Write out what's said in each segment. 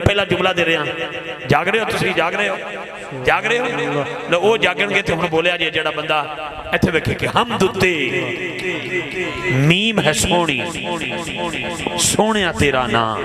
पहला जुमला दे रहा जाग रहे हो तुम जाग रहे हो जाग रहे हो लो वो जागणगे तो हम बोलिया जी जड़ा बंदा इत्थे वेखे कि हम दुत्ते मीम है सोहनी सोहणिया तेरा नाम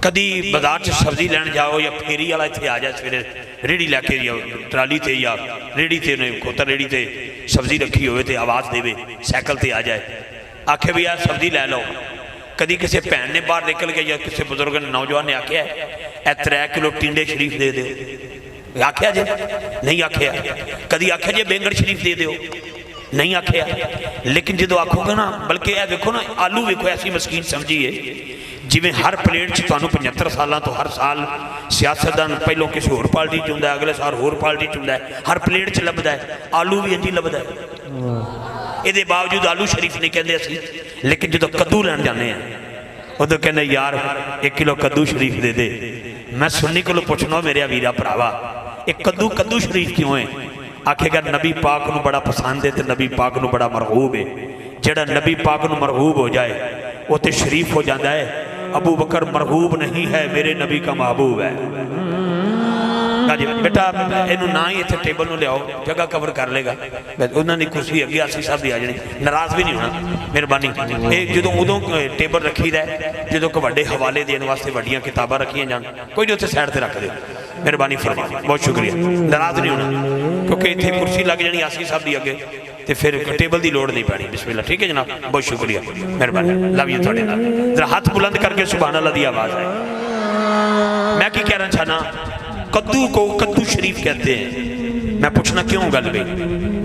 कदी बाजार च सब्जी लैन जाओ या फेरी वाला इत्थे आ जाए सवेरे रेहड़ी लैके जाओ ट्राली ते या रेहड़ी ते खोतर रेहड़ी ते सब्जी रखी होवे ते आवाज़ देवे साइकिल ते आ जाए आखे भी यार सब्जी लै लो कदी किसी भैन ने बाहर निकल के या किसी बुजुर्ग ने नौजवान ने आख्या ए 3 किलो टिंडे शरीफ दे दो आख्या जे नहीं आख्या कदी आख्या जे बैंगन शरीफ दे दो नहीं आख्या लेकिन जो आखोगे ना बल्कि यह देखो ना आलू वेखो ऐसी मस्कीन समझिए जिमें हर प्लेट च तुहानू 75 सालों तो हर साल सियासतदान पहलों किसी होर पार्टी च हुंदा अगले साल होर पार्टी च हुंदा हर प्लेट च लभदा है आलू भी इंज ही लभदा है ये बावजूद आलू शरीफ नहीं कहते असी लेकिन जो कद्दू लैन जाने उदों कहने यार 1 किलो कद्दू शरीफ दे दे मैं सुन्नी को पुछना मेरे वीरा भरावा एक कद्दू कद्दू शरीफ क्यों है आखेगा नबी पाक नूं बड़ा पसंद है तो नबी पाक नूं बड़ा मरहूब है जेड़ा नबी पाक नूं मरहूब हो जाए वो तो शरीफ हो जाता है अबू बकर मरहूब नहीं है मेरे नबी का महबूब है जी बेटा इनू ना ही इतने टेबल में लियाओ जगह कवर कर लेगा उन्होंने कुर्सी अगे आसी साहब की आ जानी नाराज भी नहीं होना मेहरबानी जो उदों टेबल रखी है जो वड्डे हवाले देने वास्ते वड्डियां किताबां रखियां जान कोई नहीं उत्थे साइड से रख दे मेहरबानी फरमा बहुत शुक्रिया नाराज नहीं होना क्योंकि इतने कुर्सी लग जानी आसी साहब की अगे तो फिर टेबल की लोड़ नहीं पैनी बिस्मिल्ला ठीक है जनाब बहुत शुक्रिया मेहरबानी लव यू थोड़े नाल जरा हाथ बुलंद करके सुभान अल्लाह की आवाज़ है मैं की कहना चाहना कद्दू को कद्दू शरीफ कहते हैं मैं पूछना क्यों गल भाई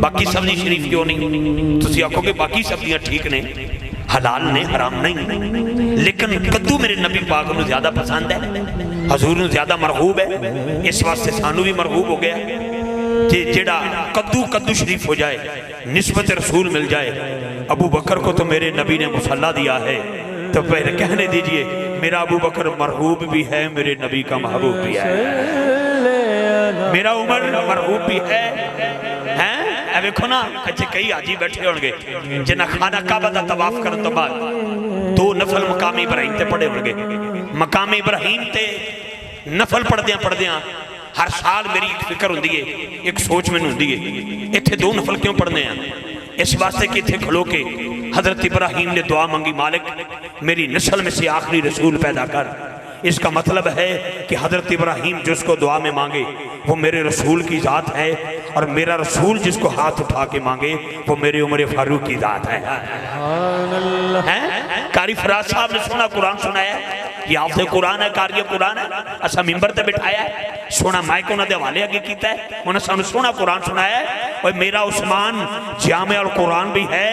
बाकी सब्जी शरीफ क्यों नहीं तुम आखोगे बाकी सब्जियां ठीक ने हलाल ने हराम नहीं लेकिन कद्दू मेरे नबी पाक को ज्यादा पसंद है हजूर को ज्यादा मरहूब है इस वास्ते सानू भी मरहूब हो गया जेड़ा कद्दू कद्दू शरीफ हो जाए निस्बत रसूल मिल जाए अबू बकर को तो मेरे नबी ने मुसल्ला दिया है तो फिर कहने दीजिए मेरा अबू बकर मरहूब भी है मेरे नबी का महबूब भी है मेरा उमर मरहूब भी है वेखो ना अच्छे कई हाजी बैठे होंगे जिन्हें खाना काबा का तवाफ करने तो बाद 2 नफल मकामी इब्राहिम ते पढ़े होंगे मकामी इब्राहिम ते नफल पढ़द्या हर साल मेरी एक फिक्र होंगी है एक सोच मैनूं होंदी है इत्थे 2 नफल क्यों पढ़ने हैं इस वास्ते कि इत्थे खलो के हजरत इब्राहिम ने दुआ मांगी मालिक मेरी नस्ल में से आखिरी रसूल पैदा कर इसका मतलब है कि हजरत इब्राहिम जिसको दुआ में मांगे वो मेरे रसूल की ज़ात है और मेरा रसूल जिसको हाथ उठा के मांगे वो मेरे उमर फारूक की ज़ात है कारी फराज साहब ने सुना कुरान सुनाया कि आपसे कुरान है कारी कुरान है असा मिंबर ते बिठाया है सोना माइक उन्होंने हवाले अगे किया है उन्हें सानू सोना कुरान सुनाया है और मेरा उस्मान जामे और कुरान भी है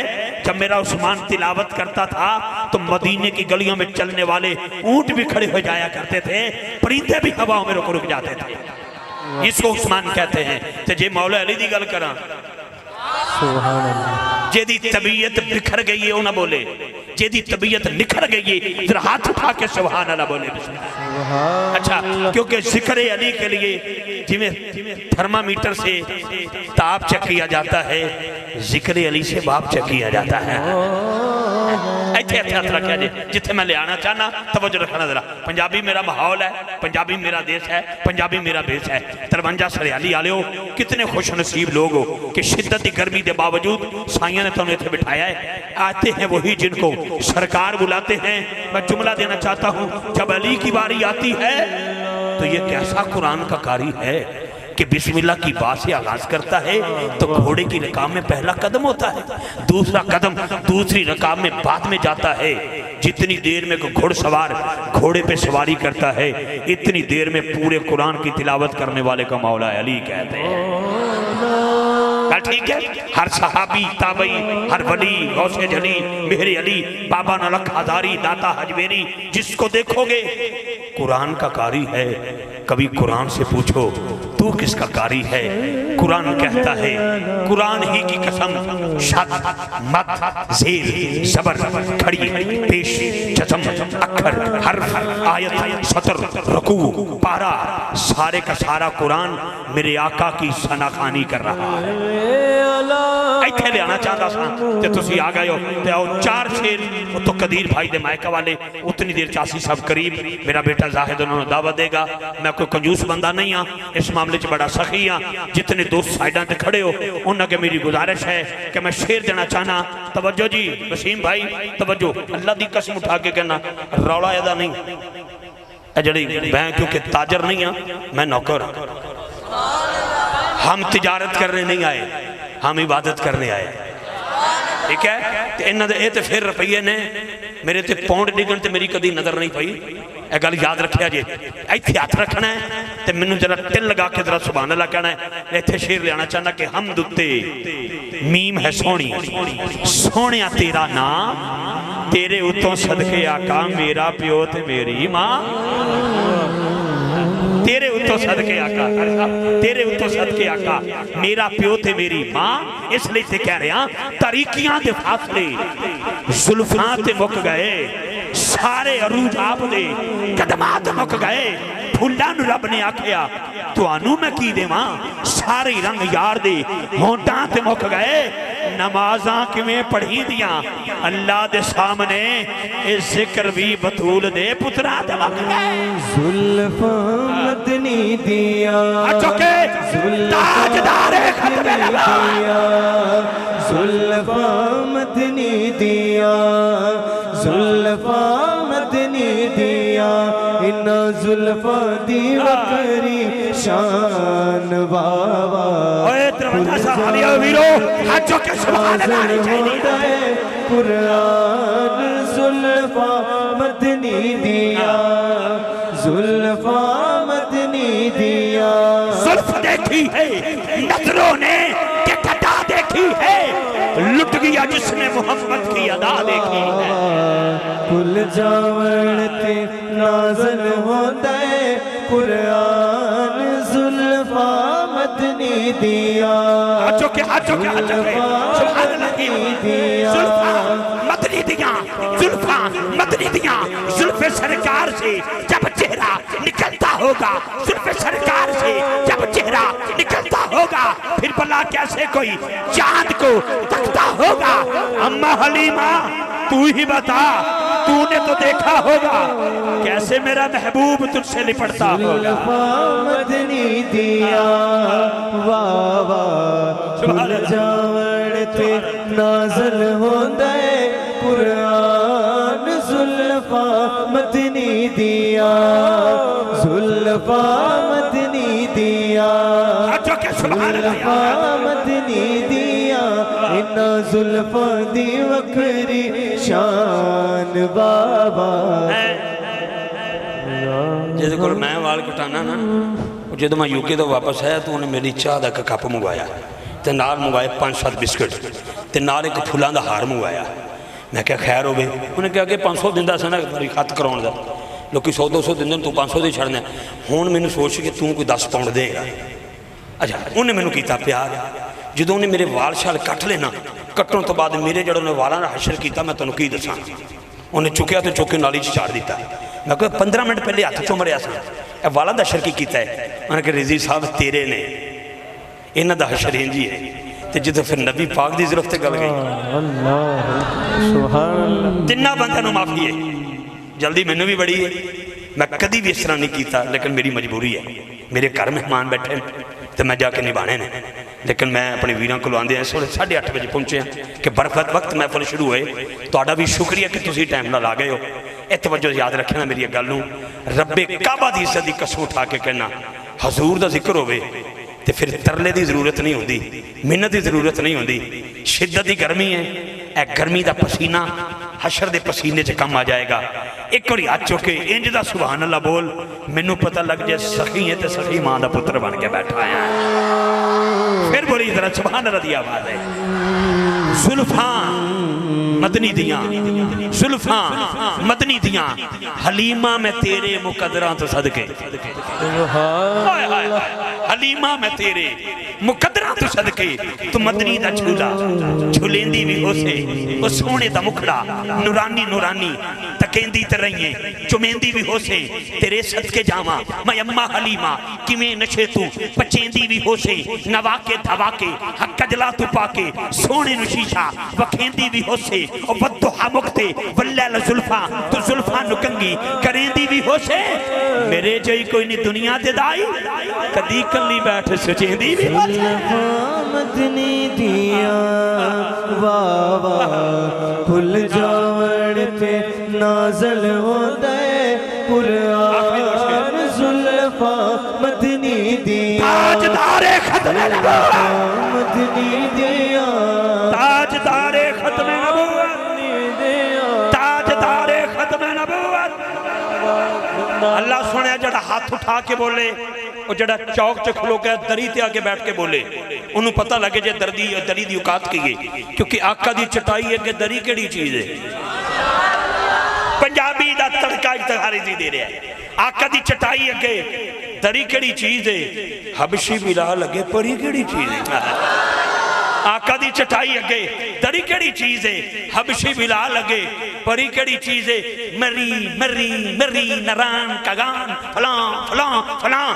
जब मेरा उस्मान तिलावत करता था तो मदीने की गलियों में चलने वाले ऊंट भी खड़े हो जाया करते थे परिंदे भी हवाओं में रुक जाते थे इसको उस्मान कहते हैं तो जे मौला अली दी गल करा जेदी तबीयत बिखर गई है ना बोले जेदी तबीयत निखर गई है फिर हाथ उठा के सुभान अल्लाह बोले अच्छा क्योंकि जिक्र अली के लिए जिमें थर्मामीटर से ताप चेक किया जाता है जिक्र अली से बाप चेक किया जाता है इत्थे इत्थे हथ रखा जी जिथे मैं लिया चाहना तवज्जो रखना जरा पंजाबी मेरा माहौल है पंजाबी मेरा देश है पंजाबी मेरा बेस है 53 सरियाली आलियो कितने खुश नसीब लोग हो कि शिद्दत की गर्मी के बावजूद साइया ने तुम इतने बिठाया है आते हैं वही जिनको सरकार बुलाते हैं मैं जुमला देना चाहता हूँ जब अली की बारी आती है तो ये कैसा कुरान का कारी है कि बिस्मिल्लाह की बात से आगाज करता है तो घोड़े की रकाम में पहला कदम होता है दूसरा कदम दूसरी रकाम में बाद में जाता है जितनी देर में घुड़सवार घोड़े पे सवारी करता है इतनी देर में पूरे कुरान की तिलावत करने वाले का मौला अली कहते हैं ठीक है हर सहाबी ताबई हर वली गौसे जली मेहरे अली बाबा नलक हजारी दाता हजवेरी जिसको देखोगे कुरान का कारी है कभी कुरान से पूछो तू किसका कारी है। कुरान कहता है, कुरान ही की कसम, शद मत ज़ेर ज़बर खड़ी पेश जज़म अक्षर हर्फ आयत सतर रुकू पारा, सारे का सारा कुरान मेरे आका की सनाखानी कर रहा है। इत्थे लियाना चाहता सा ते तुसी आ गए हो। ते आओ चार शेर तो कदीर भाई दे मायका वाले, उतनी देर चासी साहब करीब मेरा बेटा जाहिद उन्होंने दावत देगा। मैं कोई कंजूस बंदा नहीं हाँ, इस मामले च बड़ा सखी हाँ। जितने दोस्त साइडा ते खड़े हो उन्होंने के मेरी गुजारिश है कि मैं शेर देना चाहना। तवज्जो जी वसीम भाई, तवज्जो, अल्लाह की कसम उठा के कहना रौला एदा नहीं जड़ी मैं, क्योंकि ताजर नहीं हाँ, मैं नौकर हाँ। हम तिजारत करने नहीं आए, हम इबादत करने आए। ठीक है, तो इन्होंने ये तो फिर रुपये ने मेरे ते पौंड डिगन ते मेरी कभी नजर नहीं पई। यह गल याद रखिया जे, इत्थे हथ रखना है तो मैनू जरा तिल लगा के जरा सुभान अल्लाह कहना है। इत्थे शेर लियाना चाहना कि हमद उत्ते मीम है सोहनी, सोहणिया तेरा नाम, तेरे उत्तों सदके आका मेरा प्यो ते मेरी मां। तेरे उत्तों सदके आका, तेरे उत्तों सदके आका मेरा प्यो ते मेरी मां। इसलिए ते कह रहा तरीकियां दे फासले जुल्फां ते मुक गए, सारे अरूज आप दे कदमां ते मुक गए। फुल्लां नूं रब ने आखिया तुहानू मैं की देवां, सारे रंग यार दे होंटां ते मुक गए। नमाज़ां किवें पढ़ी दियां अल्लाह दे सामने, इस जिक्र भी बतूल दे पुत्रा ते मुक गए। जुल्फां मदनी दिया ताजदार खत्म दिया, जुल्फां मदनी दिया, जुल्फां मदनी दिया, इन्ना जुल्फां दी वकरी शान बाबा। कुरान जुल्फां मदनी दिया, जुल्फां मदनी दिया। जुल्फ देखी है नजरों ने कि कटा देखी है, लुट गया जिसने मोहब्बत की अदा देखी है। कुल जावण ते नाज़ल होंदा है कुरान जुल्फां मदनी दिया, जुल्फां मदनी दिया, जुल्फां मदनी दिया। जुल्फे सरकार से जब चेहरा निकलता होगा, जुल्फे सरकार से जब चेहरा निकलता होगा, फिर भला कैसे कोई चांद को तकता होगा। अम्मा हलीमा तू ही बता, तूने तो देखा होगा कैसे मेरा महबूब तुझसे निपटता होगा। मदनी दिया वावा, कुल जावण ते नाज़ल होंदा है कुरान जुल्फां मदनी दिया, जुल्फां मदनी दिया, जुल्फां मदनी दिया, इन्ना जुल्फां दी वकरी शान बाबा। जिहदे कोल मैं वाल कटाना ना, जो मैं यूके तो वापस आया तो उन्हें मेरी चाह का एक कप मंगवाया, तो नाल मंगवाए 5-7 बिस्किट, तो नाल एक फुलों का हार मंगवाया। मैं क्या खैर हो गए, उन्हें कहा कि 500 दिंदा सा ना मेरी खत कराने का, लोग 100-200 दिंदे तू 500 दे छड़ना। हुण मैनूं सोच के तू कोई 10 पाउंड देगा। अच्छा उन्हें मैनूं कीता प्यार, जो उन्हें मेरे वाल शाल कट लेना, कट्टण तो बाद मेरे जो उन्हें वालों का हशर किया मैं तुहानूं की दसां। उन्हें चुकया तो चुक के नाली च चाड़ दिता। मैं कहा 15 मिनट पहले हथ चुमरिया सा, वालों का हशर की किया है। उन्हें कहा रिजी साहब तेरे ने, इन्हां दा हशर इंज ही है। तो जो फिर नबी पाक की जरूरत गल गई, तिना बंदों माफी है, जल्दी मैनू भी बड़ी है। मैं कभी भी इस तरह नहीं किया, लेकिन मेरी मजबूरी है, मेरे घर मेहमान बैठे तो मैं जाके निभाने ने। लेकिन मैं अपने वीरों को आंदे इस वेले 8:30 बजे पहुंचे कि बरफत वक्त महफल शुरू होए। तुहाडा भी शुक्रिया कि तुसीं टाइम नाल आ गए हो। इस तवज्जो याद रखना मेरी गल नूं, रब्बे काबा की इज्जत की कसम उठा के कहना हजूर का जिक्र होवे तो फिर तरले की जरूरत नहीं होती, मिन्नत की जरूरत नहीं होती। शिद्दत की गर्मी है, यह गर्मी का पसीना हशर के पसीने च कम आ जाएगा। एक बार हाथ चुके इंज का सुभान अल्लाह बोल, मैनू पता लग जाए सखी है तो सखी मां का पुत्र बन के बैठा है। फिर बोली जरा सुभान अल्लाह की आवाज है। जुल्फां मदनी दियां, जुल्फां मदनी दियां, हलीमा मैं तेरे मुकदरां तो सदके। हलीमा मैं तेरे मुकदरा तू सदके तू मदनी दा झूला झूलेंदी भी होसे ओ सोने दा मुखड़ा नूरानी नूरानी तकेंदी ते रहिए चुमेंदी भी होसे तेरे सदके जावा मैं अम्मा हलीमा किवें नशे तू पचेंदी भी होसे नवा के धवा के हक कजला तू पाके सोने नु शीशा वखेंदी भी होसे ओ वद्दुहा मुक्ते वल्लैल जुल्फा तू जुल्फा नुकंगी करेंदी भी होसे मेरे जई कोई नहीं दुनिया ते दाई कदी कल्ली बैठ सचेंदी भी जुल्फा मदनी दिया वावा खुल जावण ते नाज़िल होंदे कुरान जुल्फा मदनी दिया ताजदारे खत्मे नबुव्वत मदनी दिया ताजदारे खत्मे नबुव्वत ताजदारे खत्मे नबुव्वत अल्लाह सुने जड़ा हाथ उठा के बोले और जड़ा चौक च खलो के दरी ते आके बैठ के बोले उन्होंने पता लगे जे दरी दी औकात की है क्योंकि आका दी चटाई है कि दरी केड़ी चीज है पंजाबी दा तड़का इफ्तिखारी जी दे रहा है आका दी चटाई अगे दरी केड़ी चीज है हबशी मिला लगे परी केड़ी चीज है आका दी चटाई अगे दरी केड़ी चीज है हबशी मिला लगे परी केड़ी चीज है मरी मरी मरी नरान कगान फलां फलां फलां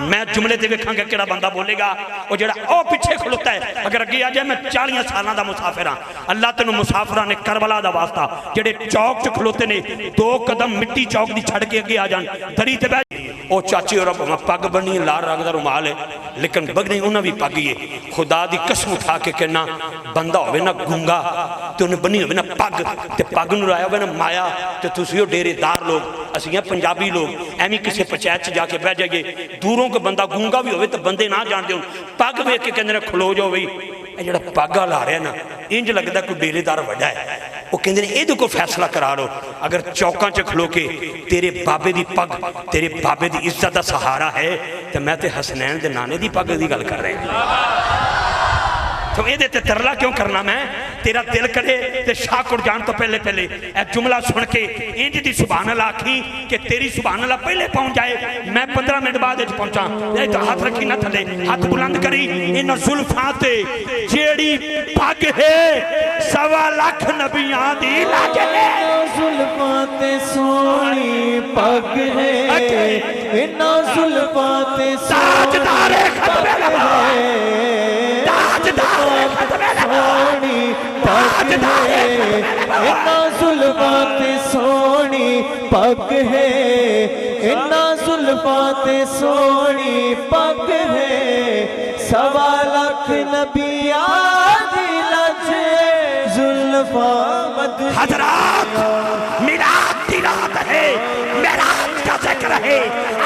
मैं जुमले ते वेखांगा केड़ा बंदा बोलेगा वो जेड़ा ओ पीछे खलोता है अगर अगे आ जाए मैं 40 साल दा मुसाफिर हां अल्लाह तेनू मुसाफिरां ने करबला दा वास्ता जेड़े चौक च खलोते ने 2 कदम मिट्टी चौक दी छड़ के अगे आ जान दरी ते बैठ ओ चाची और पग बनी लाल रंग दा रुमाल है लेकिन बगनी उन्हां भी पग ही है खुदा दी कसम उठा के कहना बंदा होवे ना गूंगा ते उन्हें बनी होवे ना पग ते पग नूं लाया होवे ना माया ते तुसीं ओ डेरेदार लोग असीं पंजाबी लोग एवं किसी पंचायत च जाके बह जाइए दूरों को बंदा गूंगा भी होवे तो बंदे ना जानते हो पग वेख के कहंदे ने खलो जाओ बई जो पग ला रहा ना इंज लगता कोई डेरेदार वड्डा है वो कहते हैं ये को फैसला करा लो अगर चौकों च खलो के तेरे बाबे की पग तेरे बाबे की इज्जत का सहारा है तो मैं तो हसनैन के नाने की पग की गल कर रहा तो ये तरला क्यों करना मैं तेरा दिल करे ते शाहकोट जान तो पहले पहले ए जुमला सुन के इंज दी सुभान अल्लाह आखी कि तेरी सुभान अल्लाह पहले पहुंच जाए मैं 15 मिनट बाद पहुंचा तो हाथ रखी ना थले हाथ बुलंद करी इन जुल्फां ते जेड़ी पग है 1.25 लाख नबियां दी लग है जुल्फां ते सोहनी पग है इन जुल्फां ते ताजदारे खत्मे सोनी पग है इन्ना जुल्फां ते सोनी पग है इन्ना जुल्फां ते सोनी पग है 1.25 लाख नबियां दी लज जुल्फां मदनी हजरात मिलाद की रात है मेराज का जिक्र है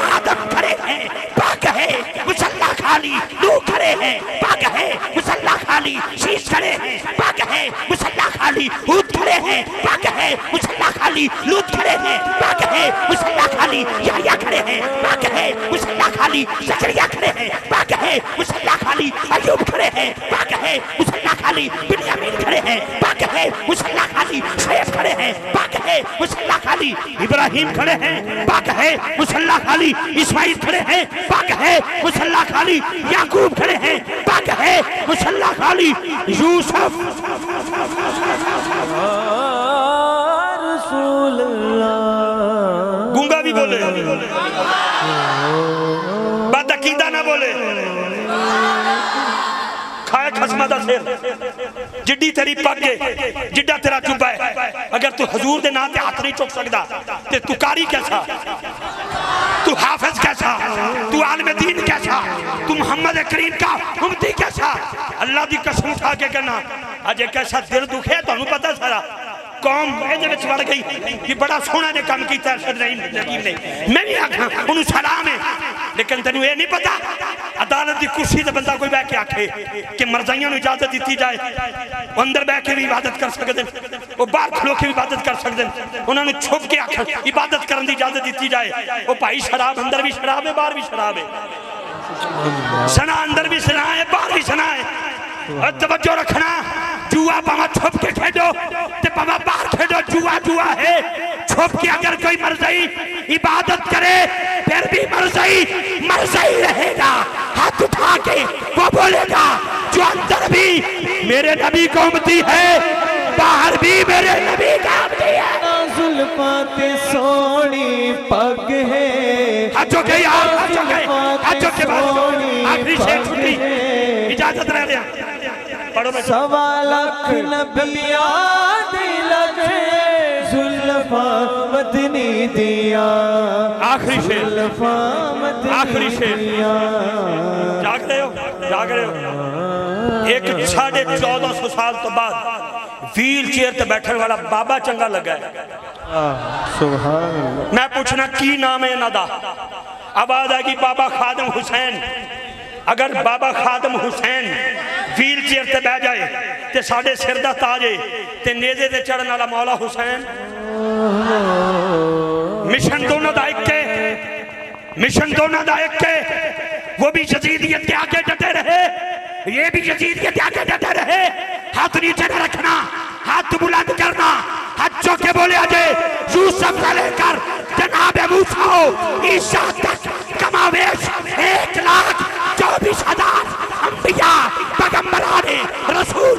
आदम खड़े हैं पग है मुसल्ला खाली नू खड़े हैं पग है मुसल्ला खाली शीश खड़े हैं पग है मुसल्ला खाली हूद खड़े हैं पग है मुसल्ला खाली लूत खड़े हैं पग है मुसल्ला खाली याया खड़े हैं पग है मुसल्ला खाली जकरिया खड़े हैं पग है मुसल्ला खाली अय्यूब खड़े हैं पग है मुसल्ला खाली बिन्यामीन खड़े हैं पग है मुसल्ला खाली शैफ खड़े हैं पग है मुसल्ला खाली इब्राहिम खड़े हैं पग है मुसल्ला खाली इस्माइल खड़े हैं पग है मुसल्ला खाली याकूब खड़े हैं पग है मुसल्ला खाली यूसुफ रसूल अल्लाह गूंगा भी बोले बदअकीदा ना बोले खाए खसमा दा सिर जिड्डी तेरी पग है जिड्डा तेरा जुब्बा है अगर तू हजूर दे नाम ते हाथ नहीं चुक सकदा ते तू कारी कैसा तू हाफिज कैसा तू आलिम दीन कैसा तू मोहम्मद करीम का उम्मती कैसा अल्लाह दी कसम उठा के कहना अजे कैसा दिल दुखे तुहानू पता सारा कौम ये वड़ गई कि बड़ा सोहना ने काम किया ने मैं भी आखा उन्होंने सलाम है लेकिन तेन ये नहीं पता अदालत की कुर्सी से बंदा कोई बह के आखे कि मरजाइयों को इजाजत दी जाए अंदर बह के भी इबादत कर सकते वो बाहर खलो के भी इबादत कर सकते उन्होंने छुप के आख इबादत करने की इजाजत दी जाए वो भाई शराब अंदर भी शराब है बाहर भी शराब है सना अंदर भी सना है बाहर भी सना है तवज्जो रखना जुआ पावा छुप के खेलो ते पावा बाहर खेलो जुआ जुआ है छुप के अगर कोई मरज़ई इबादत करे फिर भी मरज़ई रहेगा हाथ उठा के वो बोलेगा जो अंदर भी मेरे नबी का उम्मती है, बाहर भी मेरे नबी का उम्मती है। जुल्फाते सोनी पग है, हाथों के यार, हाथों के बाद आखिरी शेर छुट्टी, इजाजत रह गया। पढ़ो मैं 1.25 लाख नबिया दी लगे जुल्फा मदनी दिया। आखिरी शेर, जुल्फा मदनी आखिरी शेर। दिया। जाग रहे हो, जाग रहे हो। एक 1450 साल तो बाद व्हील चेयर ते बैठने वाला बाबा चंगा लगा है। सुभान अल्लाह। मैं पूछना की नाम है इन्हां दा? आवाज आएगी बाबा खादम हुसैन। अगर बाबा खादम हुसैन व्हील चेयर ते बह जाए ते साडे सिर दा ताज है ते नेज़े ते चढ़न वाला मौला हुसैन। मिशन दोनों दा एक है, मिशन दोनों दा एक है। वो भी यजीदियत के आगे डटे रहे, ये भी यजीदियत के आगे डटे रहे। हाथ नीचे न रखना, हाथ बुलंद करना, हाथ चौके बोले अजय यूसुफ से लेकर जनाब मूसा ईसा तक कमावेश 1,24,000 अंबिया पैगंबराने रसूल।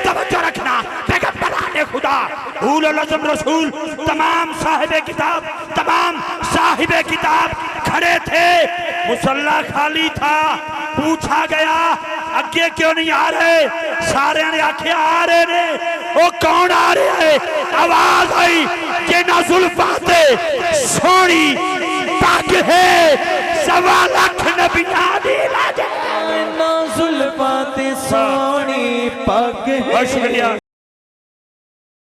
तवज्जो रखना, पैगंबराने खुदा उलुल अज़्म रसूल तमाम साहिबे किताब, तमाम साहिबे किताब खड़े थे। मुसल्ला खाली था। पूछा गया अगे क्यों नहीं आ रहे? सारे ने आखे आ रहे ने। वो कौन आ रहे है? आवाज आई कि ना जुल्फाते सोनी पग है, 1.25 लाख नबियां दी लाज। ना जुल्फाते सोनी पग है। बहुत शुक्रिया।